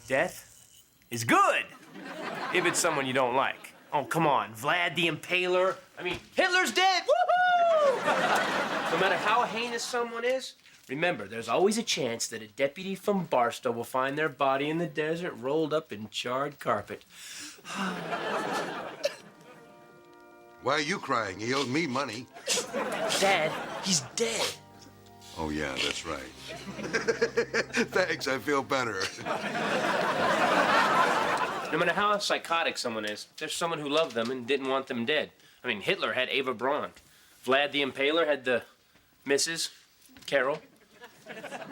Death is good if it's someone you don't like. Oh, come on, Vlad the Impaler. I mean, Hitler's dead, woohoo! No matter how heinous someone is, remember, there's always a chance that a deputy from Barstow will find their body in the desert rolled up in charred carpet. Why are you crying? He owed me money. Dad, he's dead. Oh, yeah, that's right. Thanks, I feel better. No matter how psychotic someone is, there's someone who loved them and didn't want them dead. I mean, Hitler had Eva Braun. Vlad the Impaler had the Mrs. Carol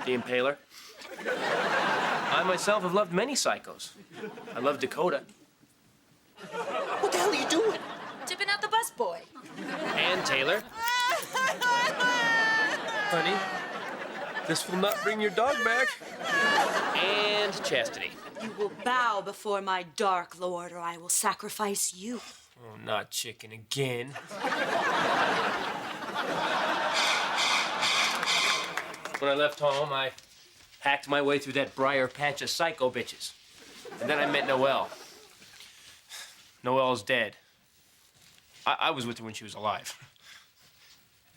the Impaler. I myself have loved many psychos. I love Dakota. What the hell are you doing? Tipping out the busboy. And Taylor. Honey, this will not bring your dog back. And Chastity. You will bow before my dark lord, or I will sacrifice you. Oh, not chicken again. When I left home, I hacked my way through that briar patch of psycho bitches. And then I met Noelle. Noelle's dead. I was with her when she was alive.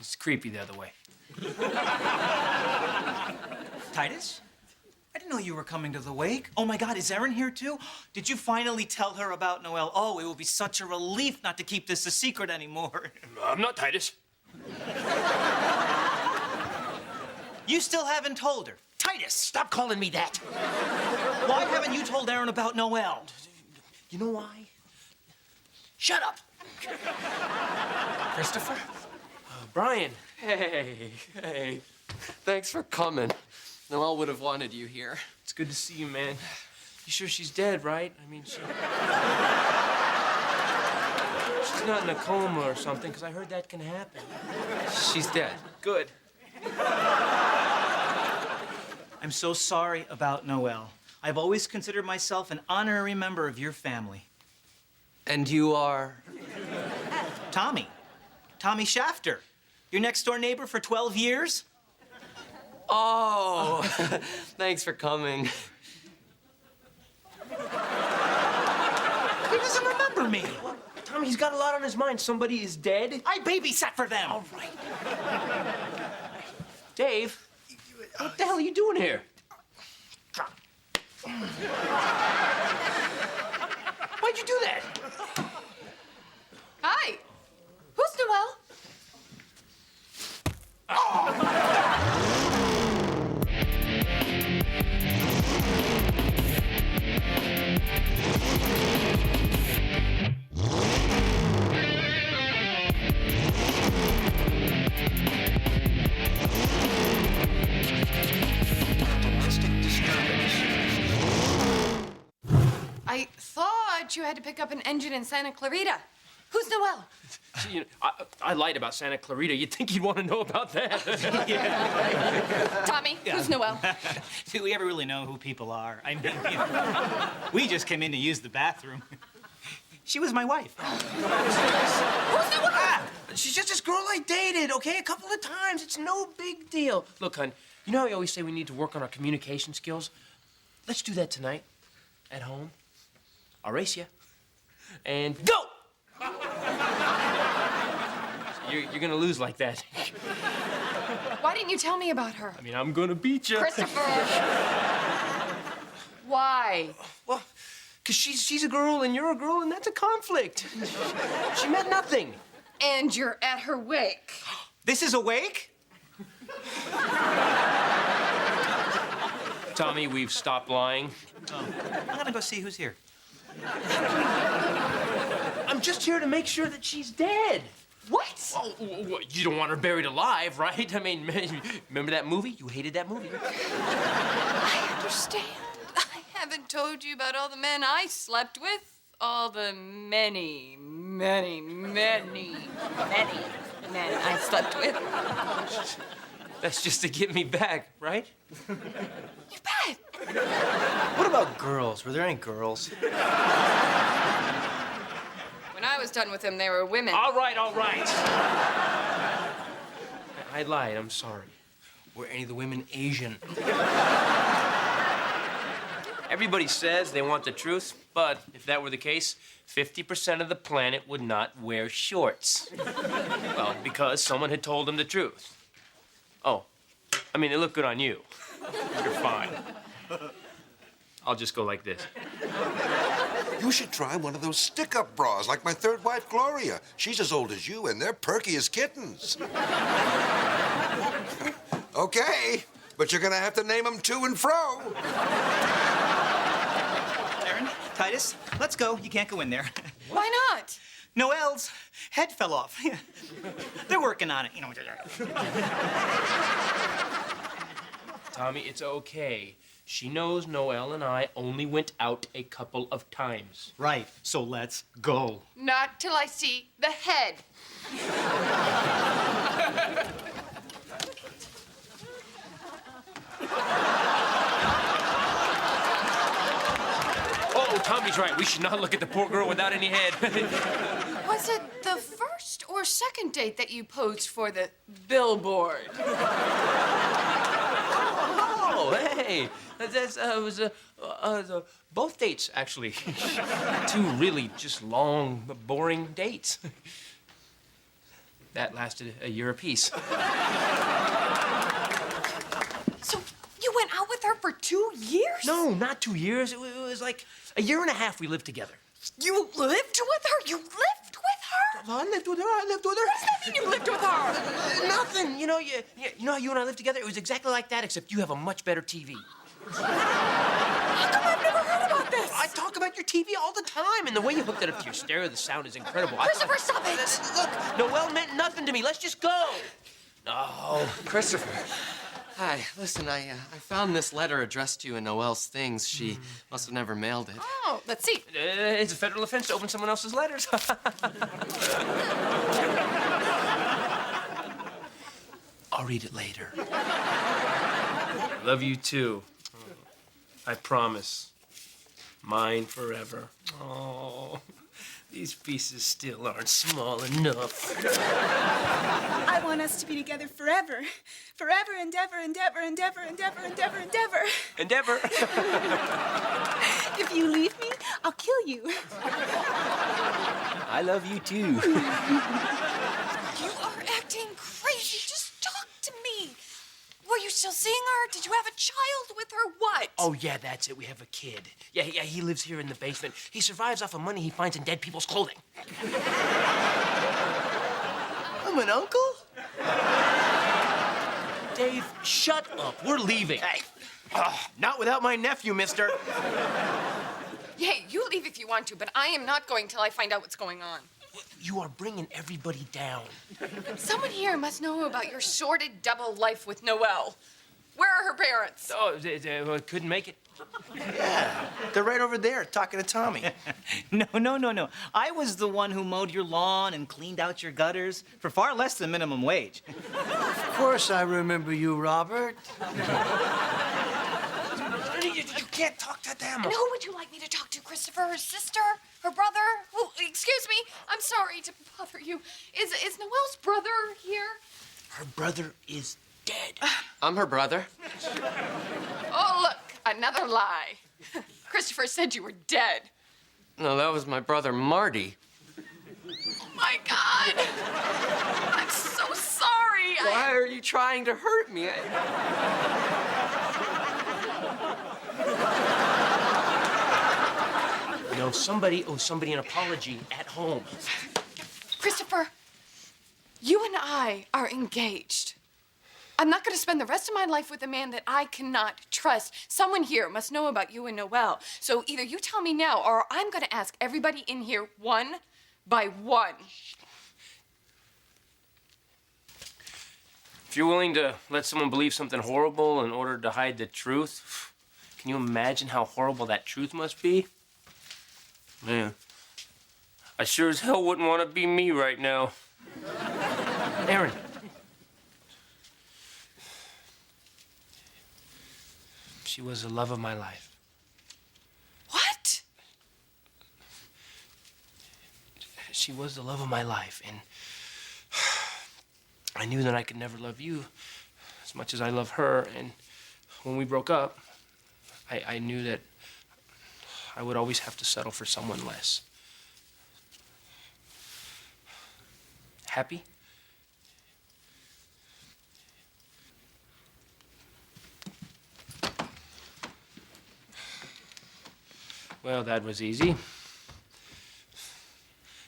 It's creepy the other way. Titus? I didn't know you were coming to the wake. Oh, my God, is Erin here, too? Did you finally tell her about Noelle? Oh, it will be such a relief not to keep this a secret anymore. I'm not Titus. You still haven't told her. Titus, stop calling me that. Why haven't you told Erin about Noelle? You know why? Shut up. Christopher? Brian. Hey. Thanks for coming. Noelle would have wanted you here. It's good to see you, man. You sure she's dead, right? I mean, she's not in a coma or something, because I heard that can happen. She's dead. Good. I'm so sorry about Noelle. I've always considered myself an honorary member of your family. And you are? Tommy. Tommy Shafter. Your next-door neighbor for 12 years? Oh, thanks for coming. He doesn't remember me. Tommy, he's got a lot on his mind. Somebody is dead. I babysat for them. All right. Dave, what the hell are you doing here? Why'd you do that? Hi. Who's Noelle? I thought you had to pick up an engine in Santa Clarita. Who's Noelle? You know, I lied about Santa Clarita. You'd think you'd want to know about that. Tommy, who's Noelle? Do we ever really know who people are? I mean, we just came in to use the bathroom. She was my wife. Who's Noelle? She's just this girl I dated, okay? A couple of times. It's no big deal. Look, hon, you know how we always say we need to work on our communication skills? Let's do that tonight. At home. I'll race you. And go! You're gonna lose like that. Why didn't you tell me about her? I mean, I'm gonna beat you. Christopher! Why? Well, because she's a girl and you're a girl, and that's a conflict. She meant nothing. And you're at her wake. This is a wake? Tommy, we've stopped lying. Oh, I'm gonna go see who's here. I'm just here to make sure that she's dead. What? Oh, you don't want her buried alive, right? I mean, remember that movie? You hated that movie. I understand. I haven't told you about all the men I slept with. All the many men I slept with. That's just to get me back, right? You bet. What about girls? Were there any girls? When I was done with them, they were women. All right. I lied. I'm sorry. Were any of the women Asian? Everybody says they want the truth, but if that were the case, 50% of the planet would not wear shorts. Well, because someone had told them the truth. Oh, I mean, they look good on you. You're fine. I'll just go like this. You should try one of those stick-up bras, like my third wife, Gloria. She's as old as you, and they're perky as kittens. Okay, but you're gonna have to name them to and fro. Erin, Titus, let's go. You can't go in there. Why not? Noelle's head fell off. They're working on it, you know. Tommy, it's okay. She knows Noelle and I only went out a couple of times. Right, so let's go. Not till I see the head. Oh, Tommy's right. We should not look at the poor girl without any head. Was it the first or second date that you posed for the billboard? Oh, hey. That was both dates, actually. Two really just long, boring dates. That lasted a year apiece. So you went out with her for 2 years? No, not 2 years. It was like a year and a half we lived together. You lived with her? You lived with her? Well, I lived with her. What does that mean you lived with her? Nothing. You know how you and I lived together? It was exactly like that, except you have a much better TV. How come I've never heard about this? I talk about your TV all the time, and the way you hooked it up to your stereo, the sound is incredible. Christopher, stop it! Look, Noelle meant nothing to me. Let's just go. No. Christopher. Hi, listen, I found this letter addressed to you in Noelle's things. She must have never mailed it. Oh, let's see. It's a federal offense to open someone else's letters. I'll read it later. Love you too. I promise. Mine forever. Oh, these pieces still aren't small enough. I want us to be together forever. Forever and ever and ever and ever and ever and ever and ever. Endeavor. If you leave me, I'll kill you. I love you too. You are acting crazy. Just talk to me. Were you still seeing her? Did you have a child with her? What? Oh, yeah, that's it. We have a kid. Yeah, he lives here in the basement. He survives off of money he finds in dead people's clothing. I'm an uncle? Dave, shut up. We're leaving. Hey, not without my nephew, mister. Hey, you leave if you want to, but I am not going till I find out what's going on. You are bringing everybody down. Someone here must know about your sordid double life with Noelle. Where are her parents? Oh, they couldn't make it. They're right over there talking to Tommy. No. I was the one who mowed your lawn and cleaned out your gutters for far less than minimum wage. Of course I remember you, Robert. You can't talk to them. And who would you like me to talk to, Christopher? Her sister? Her brother? Oh, excuse me. I'm sorry to bother you. Is Noelle's brother here? Her brother is dead. I'm her brother. Oh, look, another lie. Christopher said you were dead. No, that was my brother, Marty. Oh, my God. I'm so sorry. Why are you trying to hurt me? No, somebody owes somebody an apology at home. Christopher, you and I are engaged. I'm not going to spend the rest of my life with a man that I cannot trust. Someone here must know about you and Noelle. So either you tell me now, or I'm going to ask everybody in here one by one. If you're willing to let someone believe something horrible in order to hide the truth, can you imagine how horrible that truth must be? Man, I sure as hell wouldn't want to be me right now. Erin. She was the love of my life. What? She was the love of my life, and I knew that I could never love you as much as I love her, and when we broke up, I knew that I would always have to settle for someone less. Happy? Well, that was easy.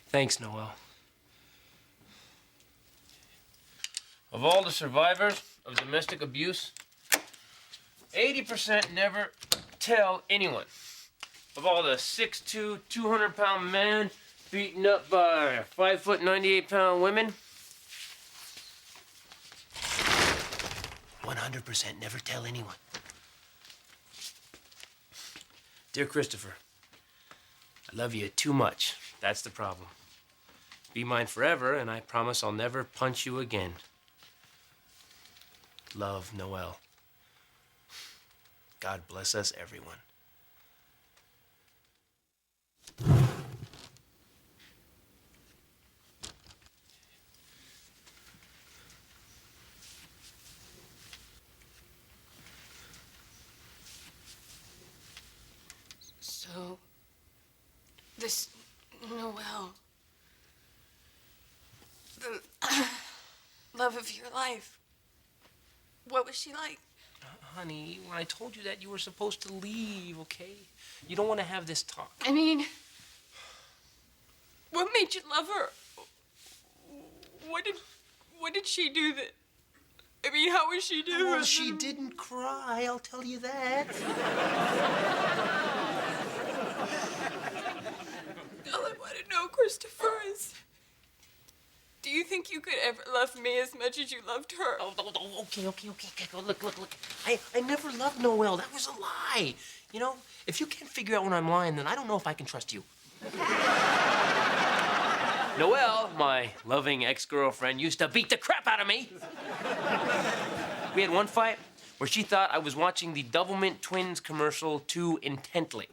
Thanks, Noelle. Of all the survivors of domestic abuse, 80% never tell anyone. Of all the 6'2", 200-pound men beaten up by 5 foot 98-pound women, 100% never tell anyone. Dear Christopher, I love you too much. That's the problem. Be mine forever, and I promise I'll never punch you again. Love, Noelle. God bless us, everyone. So, this Noelle, the love of your life, what was she like? Honey, when I told you that, you were supposed to leave, okay? You don't want to have this talk. I mean, what made you love her? What did she do that? I mean, how was she doing? Well, she didn't cry, I'll tell you that. All I want to know, Christopher, is do you think you could ever love me as much as you loved her? Oh, okay. Look. I never loved Noelle. That was a lie. You know, if you can't figure out when I'm lying, then I don't know if I can trust you. Noelle, my loving ex-girlfriend, used to beat the crap out of me. We had one fight where she thought I was watching the Doublemint Twins commercial too intently.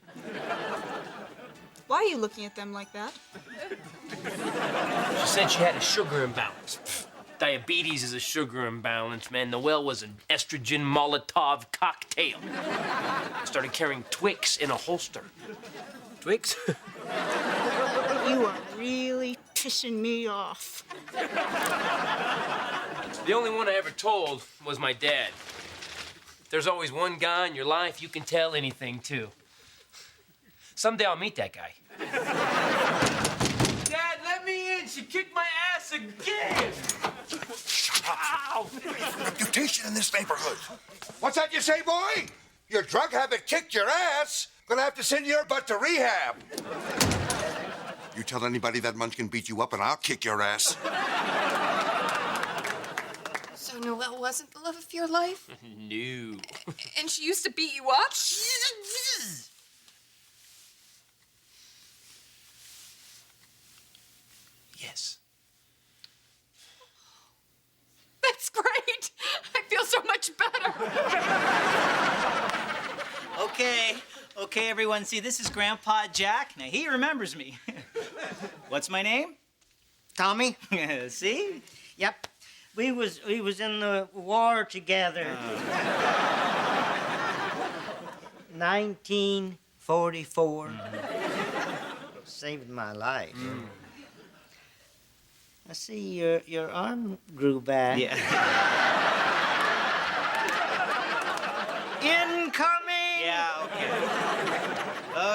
Why are you looking at them like that? She said she had a sugar imbalance. Diabetes is a sugar imbalance, man. Noelle was an estrogen Molotov cocktail. I started carrying Twix in a holster. Twix? You are really pissing me off. The only one I ever told was my dad. There's always one guy in your life you can tell anything to. Someday I'll meet that guy. Dad, let me in! She kicked my ass again! Ow! Reputation in this neighborhood. What's that you say, boy? Your drug habit kicked your ass. Gonna have to send your butt to rehab. You tell anybody that munchkin beat you up and I'll kick your ass. So Noelle wasn't the love of your life? No. And she used to beat you up? Yes. That's great. I feel so much better. Okay, everyone. See, this is Grandpa Jack. Now, he remembers me. What's my name? Tommy? See? Yep. We was in the war together. 1944. Saved my life. I see your arm grew back. Yeah. Incoming! Yeah, okay.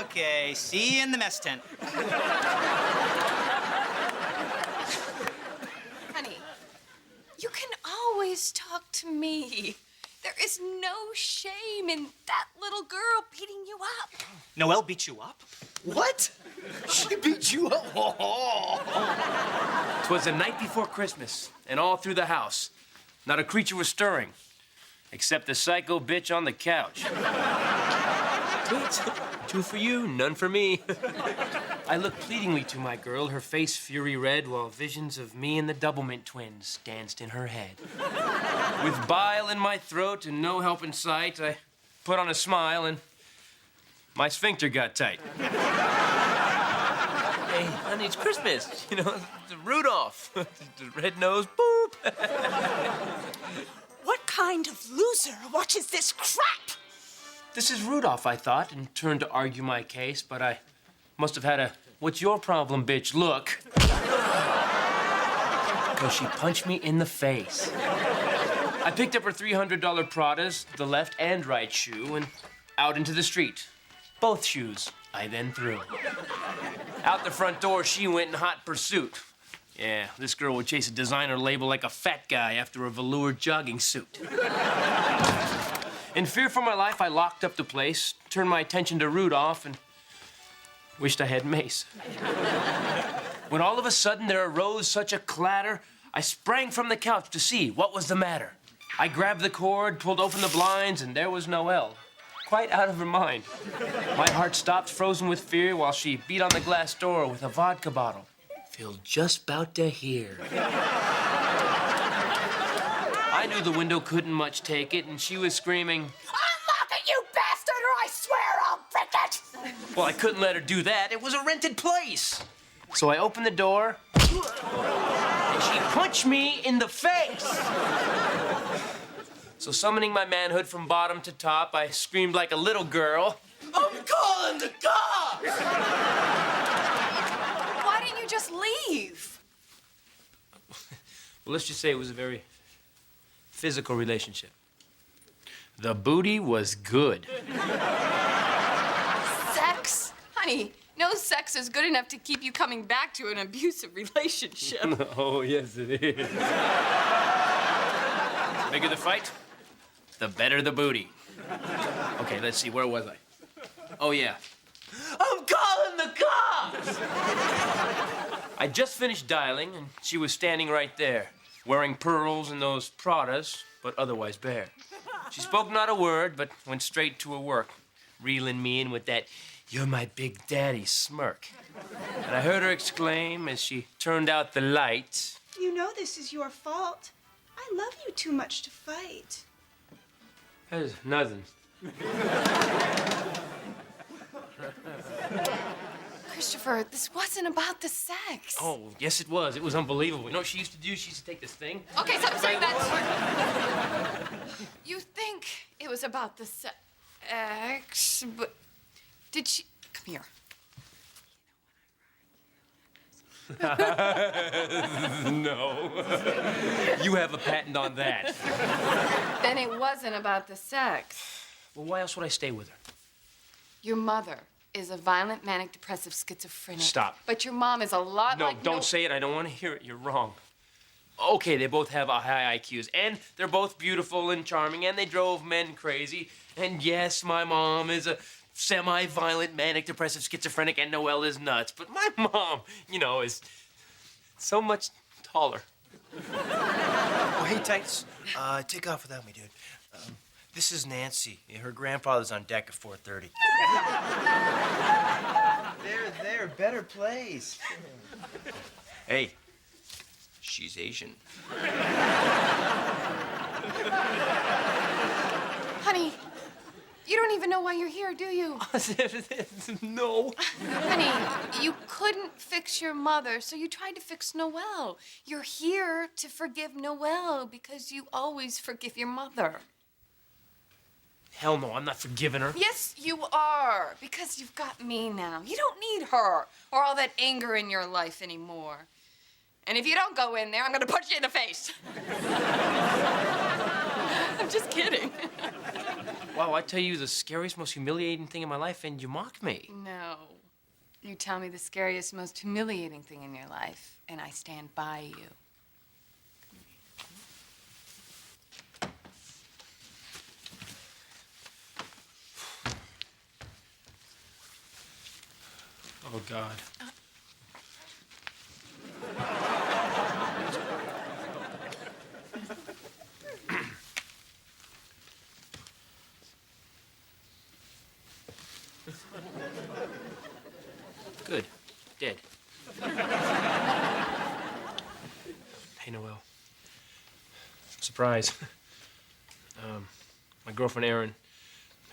Okay, see you in the mess tent. Honey, you can always talk to me. There is no shame in that little girl beating you up. Noelle beat you up? What? She beat you up? Twas the night before Christmas, and all through the house, not a creature was stirring, except the psycho bitch on the couch. Two for you, none for me. I looked pleadingly to my girl, her face fury red, while visions of me and the Doublemint Twins danced in her head. With bile in my throat and no help in sight, I put on a smile and my sphincter got tight. Hey, honey, it's Christmas. You know, it's Rudolph. The red nose, boop. What kind of loser watches this crap? this is Rudolph, I thought, and turned to argue my case, but I must have had a "what's your problem, bitch" look. Because she punched me in the face. I picked up her $300 Pradas, the left and right shoe, and out into the street. Both shoes I then threw. Out the front door, she went in hot pursuit. Yeah, this girl would chase a designer label like a fat guy after a velour jogging suit. In fear for my life, I locked up the place, turned my attention to Rudolph, and wished I had mace. When all of a sudden there arose such a clatter, I sprang from the couch to see what was the matter. I grabbed the cord, pulled open the blinds, and there was Noelle, quite out of her mind. My heart stopped, frozen with fear, while she beat on the glass door with a vodka bottle, filled just about to here. I knew the window couldn't much take it, and she was screaming, "Unlock it, you bastard, or I swear I'll break it!" Well, I couldn't let her do that. It was a rented place. So I opened the door, and she punched me in the face. So summoning my manhood from bottom to top, I screamed like a little girl, "I'm calling the cops!" Why didn't you just leave? Well, let's just say it was a very physical relationship. The booty was good. Sex? Honey, no sex is good enough to keep you coming back to an abusive relationship. Oh, yes, it is. The bigger the fight, the better the booty. Okay, let's see, where was I? Oh, yeah. I'm calling the cops! I just finished dialing, and she was standing right there, wearing pearls and those Pradas, but otherwise bare. She spoke not a word, but went straight to her work, reeling me in with that "you're my big daddy" smirk. And I heard her exclaim as she turned out the light, You know this is your fault. I love you too much to fight. "There's nothing." Christopher, this wasn't about the sex. Oh, yes, it was. It was unbelievable. You know what she used to do? She used to take this thing. Okay, stop saying that. You think it was about the sex, but did she... Come here. No. You have a patent on that. Then it wasn't about the sex. Well, why else would I stay with her? Your mother is a violent, manic, depressive, schizophrenic. Stop. But your mom is a lot No, like... don't say it. I don't want to hear it. You're wrong. Okay, they both have high IQs, and they're both beautiful and charming, and they drove men crazy. And yes, my mom is a semi-violent, manic, depressive, schizophrenic, and Noelle is nuts. But my mom, you know, is so much taller. Oh, hey, Titus. Take off without me, dude. This is Nancy. Her grandfather's on deck at 4:30. There. Better place. Hey, she's Asian. Honey, you don't even know why you're here, do you? No. Honey, you couldn't fix your mother, so you tried to fix Noelle. You're here to forgive Noelle because you always forgive your mother. Hell no, I'm not forgiving her. Yes, you are, because you've got me now. You don't need her or all that anger in your life anymore. And if you don't go in there, I'm gonna punch you in the face. I'm just kidding. Wow, I tell you the scariest, most humiliating thing in my life, and you mock me. No. You tell me the scariest, most humiliating thing in your life, and I stand by you. Oh, God. Good. Dead. Hey, Noelle. Surprise. My girlfriend, Erin,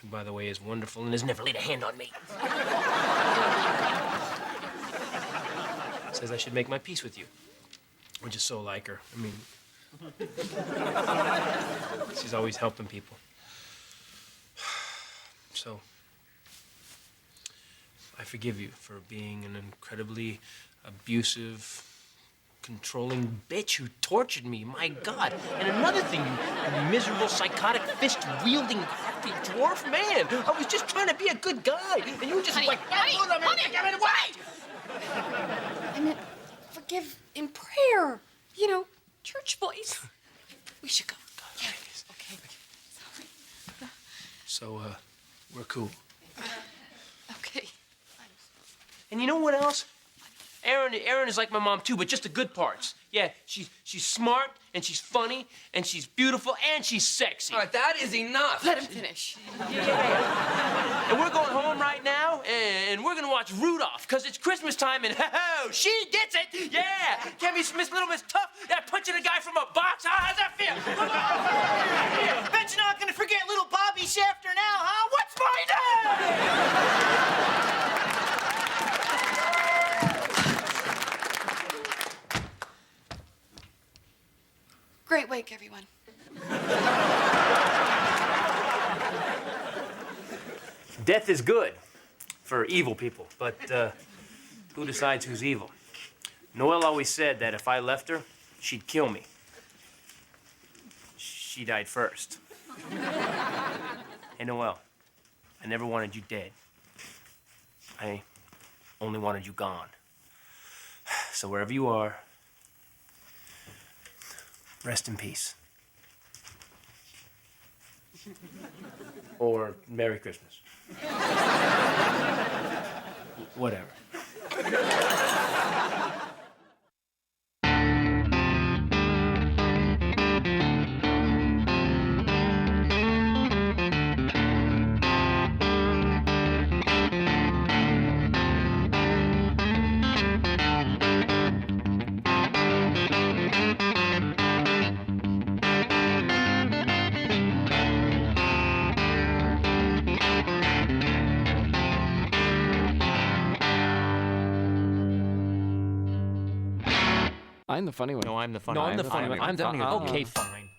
who, by the way, is wonderful and has never laid a hand on me, says I should make my peace with you. We're just so like her. I mean, she's always helping people. So, I forgive you for being an incredibly abusive, controlling bitch who tortured me. My God. And another thing, you miserable, psychotic, fist-wielding, crafty dwarf man. I was just trying to be a good guy, and you were just Honey, like, I meant forgive in prayer. You know, church voice. We should go. Yeah. Okay. Sorry. So, we're cool. Okay. And you know what else? Erin is like my mom too, but just the good parts. Yeah, she's smart, and she's funny, and she's beautiful, and she's sexy. All right, that is enough. Let him finish. Yeah. And we're going home right now, and we're gonna watch Rudolph, because it's Christmas time, and ho-ho, she gets it! Yeah! Can't be Little Miss Tough, punching a guy from a box. How's that feel? Bet you're not gonna forget little Bobby Shafter now, huh? What's my name? Great wake, everyone. Death is good for evil people, but who decides who's evil? Noelle always said that if I left her, she'd kill me. She died first. Hey, Noelle, I never wanted you dead. I only wanted you gone. So wherever you are, rest in peace. Or Merry Christmas. Whatever. I'm the funny one. No, I'm the funny No, one. I'm the funny one. I'm definitely the funny Okay, one. fine.